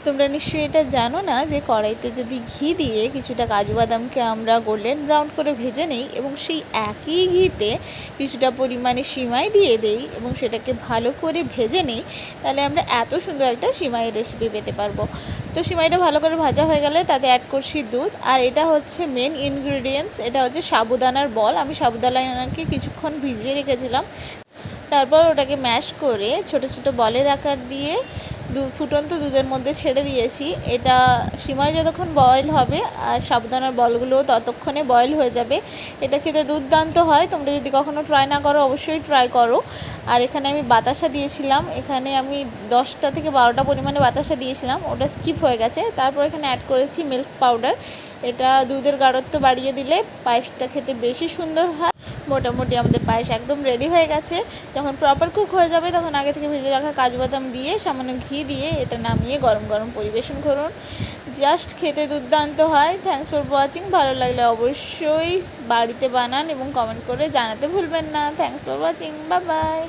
তোমরা নিশ্চয়ই এটা জানো না যে কড়াইতে যদি ঘি দিয়ে কিছুটা কাজু বাদামকে আমরা গোল্ডেন ব্রাউন করে ভেজে নেই এবং সেই একই ঘিতে কিছুটা পরিমাণে সিমাই দিয়ে দেই এবং সেটাকে ভালো করে ভেজে নেই, তাহলে আমরা এত সুন্দর একটা সিমাইয়ের রেসিপি পেতে পারবো। তো সিমাইটা ভালো করে ভাজা হয়ে গেলে তাতে অ্যাড করছি দুধ, আর এটা হচ্ছে মেন ইনগ্রিডিয়েন্টস, এটা হচ্ছে সাবুদানার বল। আমি সাবুদানাকে কিছুক্ষণ ভিজিয়ে রেখেছিলাম, তারপর ওটাকে ম্যাশ করে ছোট ছোট বলের আকার দিয়ে ফুটন্ত দুধের মধ্যে ছেড়ে দিয়েছি। এটা সিমাই যতক্ষণ বয়েল হবে আর সাবুদানার বলগুলোও ততক্ষণে বয়েল হয়ে যাবে। এটা খেতে দুর্দান্ত হয়, তোমরা যদি কখনো ট্রাই না করো অবশ্যই ট্রাই করো। আর এখানে আমি বাতাসা দিয়েছিলাম, এখানে আমি 10টা থেকে 12টা পরিমাণে বাতাসা দিয়েছিলাম, ওটা স্কিপ হয়ে গেছে। তারপর এখানে অ্যাড করেছি মিল্ক পাউডার। এটা দুধের গাঢ়ত্ব বাড়িয়ে দিলে পায়েসটা খেতে বেশি সুন্দর হয়। মোটামুটি আমাদের পায়েস একদম রেডি হয়ে গেছে। যখন প্রপার কুক হয়ে যাবে তখন আগে থেকে ভেজে রাখা কাজু বাদাম দিয়ে সামান্য ঘি দিয়ে এটা নামিয়ে গরম গরম পরিবেশন করুন। জাস্ট খেতে দুর্দান্ত হয়। Thanks for watching. ভালো লাগলে অবশ্যই বাড়িতে বানান এবং কমেন্ট করে জানাতে ভুলবেন না। Thanks for watching. Bye bye.